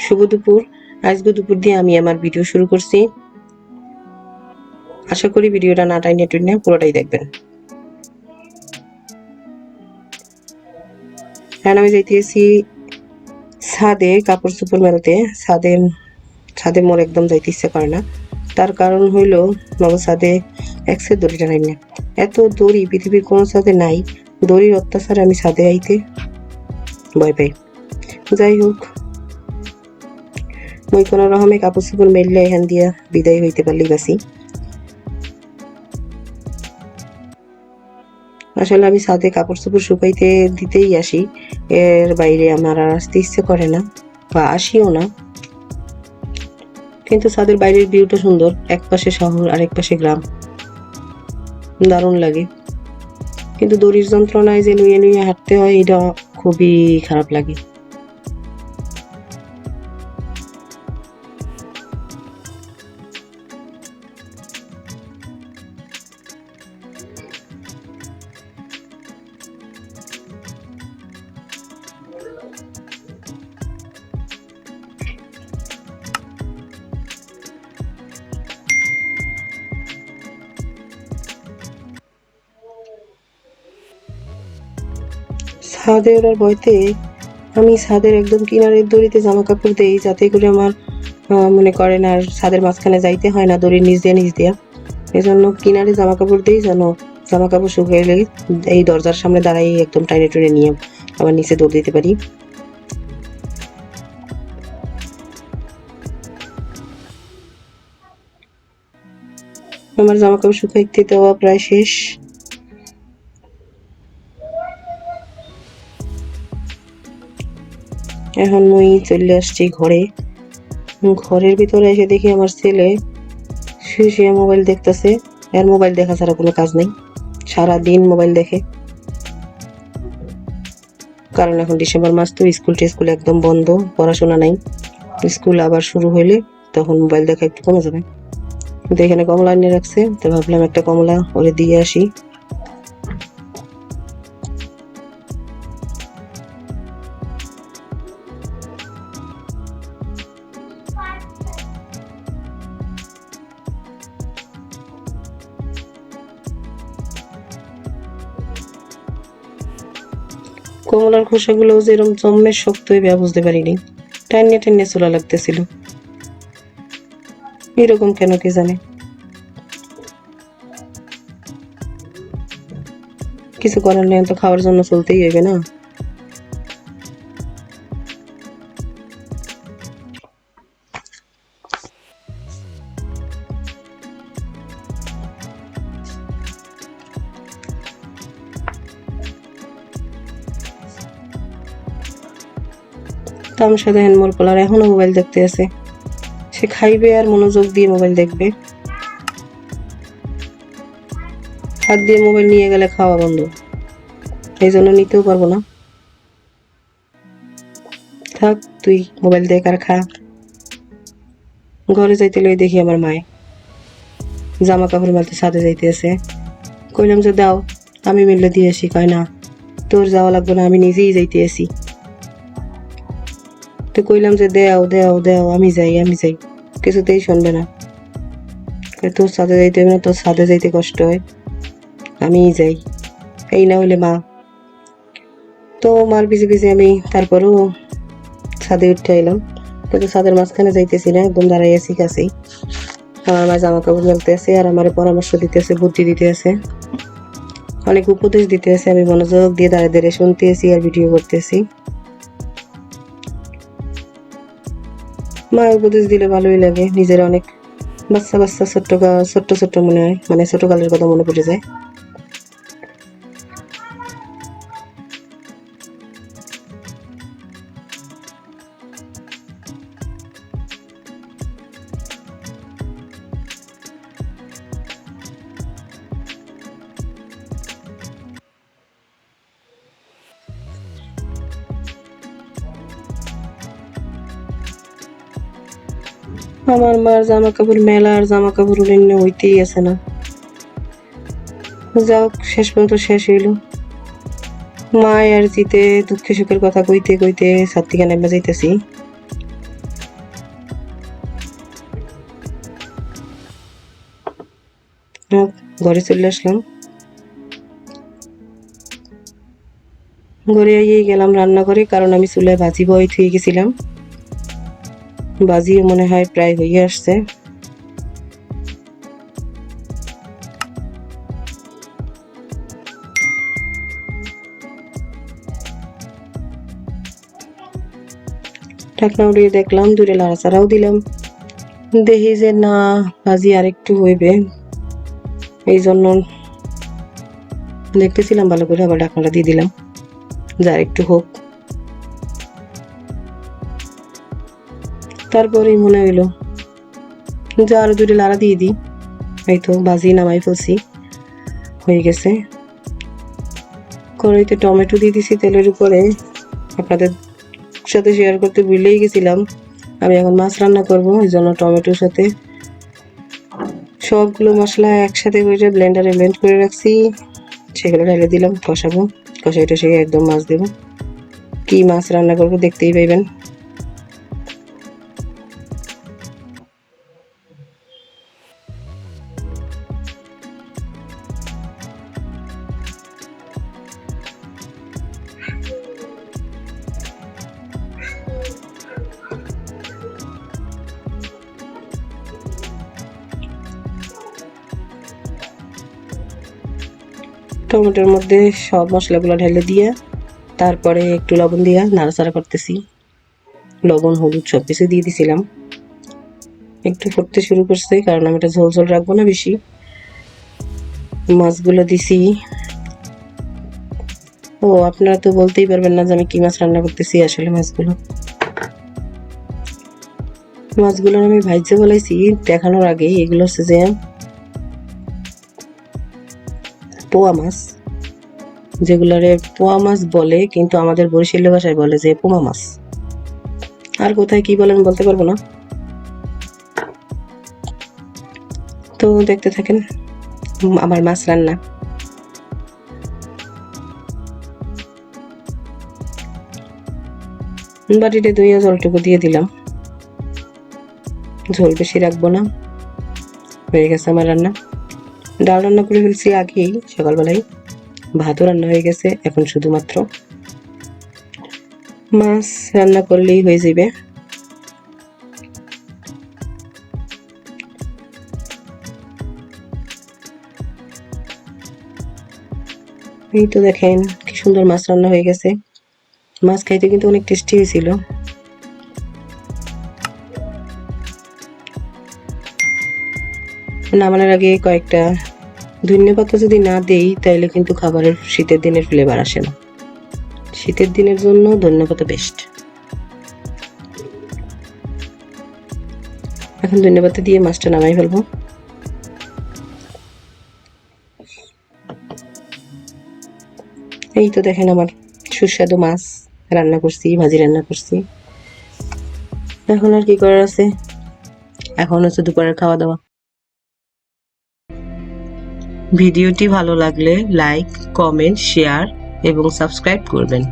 শুভ দুপুর। আজকে দুপুর দিয়ে আমি আমার ভিডিও শুরু করছি। আশা করি ভিডিওটা না টাইনে পুরোটাই দেখবেন। এখন আমি যাইতেছি ছাদে কাপড় চোপড় মেলতে। ছাদে মোর একদম যাইতে ইচ্ছা করে না। তার কারণ হইল নগর ছাদে একসে দড়ি টানাই না। এত দড়ি পৃথিবীর কোনো ছাদে নাই। দড়ির অত্যাচারে আমি ছাদে আইতে ভয় পাই। যাই হোক, মই কোনো রকমে কাপড় চোপড় মেললে এখান দিয়া বিদায় হইতে পারলেই বাসি। আসলে আমি ছাদে কাপড় চোপড় শুকাইতে দিতেই আসি, এর বাইরে আমার আর আসতে ইচ্ছে করে না বা আসিও না। কিন্তু ছাদের বাইরের ভিউটা সুন্দর, এক পাশে শহর আর এক পাশে গ্রাম, দারুণ লাগে। কিন্তু দড়ির যন্ত্রণায় যে নুয়ে নুয়ে হাঁটতে হয়, এটা খুবই খারাপ লাগে। ছাদে ওঠার ভয়তে আমি ছাদের একদম কিনারের দড়িতে জামা কাপড় দেই, যাতে করে আমার মনে করেন আর ছাদের মাঝখানে যাইতে হয় না দড়ির নিচ দিয়া। এই জন্য কিনারে জামা কাপড় দিই, যেন জামা কাপড় শুকাইলে এই দরজার সামনে দাঁড়াই একদম টাইনে টুনে নিয়ে আবার নিচে দৌড় দিতে পারি। আমার জামা কাপড় শুকাইতে দেওয়া প্রায় শেষ। এখন মুই চলে আসছি ঘরে। ঘরের ভিতরে এসে দেখি আমার ছেলে শুয়ে শুয়ে মোবাইল দেখতেছে। এর মোবাইল দেখা ছাড়া কোনো কাজ নেই, সারাদিন মোবাইল দেখে। কারণ এখন ডিসেম্বর মাস তো, স্কুল একদম বন্ধ, পড়াশোনা নাই। স্কুল আবার শুরু হইলে তখন মোবাইল দেখা একটু কমে যাবে। কিন্তু এখানে কমলা এনে রাখছে, তো ভাবলাম একটা কমলা ওরে দিয়ে আসি। কমলার খোসাগুলো যে এরকম জম্মের শক্ত হইবে বুঝতে পারিনি, টাইনে টাইনে চোলা লাগতেছিল। এরকম কেন কে জানে। কিছু করার নেই, তো খাওয়ার জন্য চলতেই হইবে না। তামসা দেখেন মোর পোলার এখনো মোবাইল দেখতে আছে। সে খাইবে আর মনোযোগ দিয়ে মোবাইল দেখবে। হাত দিয়ে মোবাইল নিয়ে গেলে খাওয়া বন্ধ, এই জন্য নিতেও পারবো না। থাক, তুই মোবাইল দেখ আর খা। ঘরে যাইতে লই দেখি আমার মায়ে জামা কাপড় মেলতে ছাদে যাইতে আছে। কইলাম যে দাও আমি মেলে দিয়ে আসি। কয় না, তোর যাওয়া লাগবে না, আমি নিজেই যাইতে আসি। তো কইলাম যে দেও দেও দেও, আমি যাই। কিছুতেই শুনবে না। তোর ছাদে যাইতে হবে না, তোর ছাদে যাইতে কষ্ট হয়, আমিই যাই। এই না হইলে মা। তো মার পিছে পিছে আমি তারপরও ছাদে উঠে এলাম, কিন্তু ছাদের মাঝখানে যাইতেছি না, একদম দাঁড়াই আছি কাছেই। আমার মা জামা কাপড় মেলতে আছে আর আমার পরামর্শ দিতে আছে, বুদ্ধি দিতে আছে, অনেক উপদেশ দিতে আছে। আমি মনোযোগ দিয়ে দাঁড়িয়ে দাঁড়িয়ে শুনতেছি আর ভিডিও করতেছি। মা উপদেশ দিলে ভালোই লাগে, নিজের অনেক বাচ্চা বাচ্চা ছোট্ট ছোট্ট মনে হয়, মানে ছোটকালের কথা মনে পড়ে যায়। আমার মার জামা কাপড় মেলা আর জামা কাপড় উড়ে হইতেই আছে না। যাক, শেষ পর্যন্ত শেষ হইল। মা আর জিতে দুঃখে সুখের কথা কইতে কইতে ছাদ থেকে নেমে যাইতেছি। ঘরে চলে আসলাম। ঘরে আইয়ে গেলাম রান্নাঘরে, কারণ আমি চুলায় ভাজি বয়ে থুয়ে গেছিলাম। ভাজিও মনে হয় প্রায় হয়ে আসছে। ঢাকনা উঠিয়ে দেখলাম, দূরে লাড়াচাড়াও দিলাম, দেখি যে না, ভাজি আর একটু হইবে। এই জন্য দেখতেছিলাম ভালো করে, আবার ঢাকনাটা দিয়ে দিলাম যা একটু হোক। তারপরেই মনে হইলো যা আরো দূরে লাড়া দিয়ে দিই। এই তো ভাজি নামাই ফেলছি, হয়ে গেছে। কড়াইতে টমেটো দিয়ে দিছি তেলের উপরে। আপনাদের সাথে শেয়ার করতে ভুলেই গেছিলাম, আমি এখন মাছ রান্না করব, এই জন্য টমেটোর সাথে সবগুলো মশলা একসাথে করে ব্লেন্ডারে ব্লেন্ড করে রাখছি, সেগুলো ঢেলে দিলাম। কষাবো, কষাই টষাই একদম মাছ দেবো। কি মাছ রান্না করবো দেখতেই পাইবেন। টমেটোর মধ্যে সব মশলাগুলো ঢেলে দিয়ে তারপরে একটু লবণ দিয়া নাড়াচাড়া করতেছি। লবণ হলুদ সব কিছু দিয়ে দিছিলাম। একটু ফুটতে শুরু করছে, কারণ আমি এটা ঝোল ঝোল রাখবো না বেশি। মাছগুলো দিছি। ও আপনারা তো বলতেই পারবেন না যে আমি কি মাছ রান্না করতেছি। আসলে মাছগুলো আমি ভাইজে বলাইছি দেখানোর আগে। এগুলো হচ্ছে যে পোয়া মাছ, যেগুলারে পোয়া মাছ বলে, কিন্তু আমাদের বরিশালী ভাষায় বলে যে পোমা মাছ। আর কোথায় কি বলেন বলতে পারবো না। তো দেখতে থাকেন আমার মাছ রান্না। বাটিতে ধুইয়া জলটুকু দিয়ে দিলাম, ঝোল বেশি রাখবো না। হয়ে গেছে আমার রান্না। ডাল রান্না করে ফেলছি আগেই সকালবেলায়, ভাতও রান্না হয়ে গেছে, এখন শুধুমাত্র মাছ রান্না করলেই হয়ে যাবে। এই তো দেখেন কি সুন্দর মাছ রান্না হয়ে গেছে। মাছ খাইতে কিন্তু অনেক টেস্টি হয়েছিল। নামানোর আগে কয়েকটা ধন্যপাতা যদি না দেই তাইলে কিন্তু খাবারের শীতের দিনের ফ্লেভার আসে না। শীতের দিনের জন্য ধন্যপাতা বেস্ট। এখন ধন্যপাতা দিয়ে মাছটা নামাই ফেলবো। এই তো দেখেন আমার সুস্বাদু মাছ রান্না করছি, ভাজি রান্না করছি। এখন আর কি করার আছে, এখন হচ্ছে দুপুরের খাওয়া দাওয়া। ভিডিওটি ভালো লাগলে লাইক, কমেন্ট, শেয়ার এবং সাবস্ক্রাইব করবেন।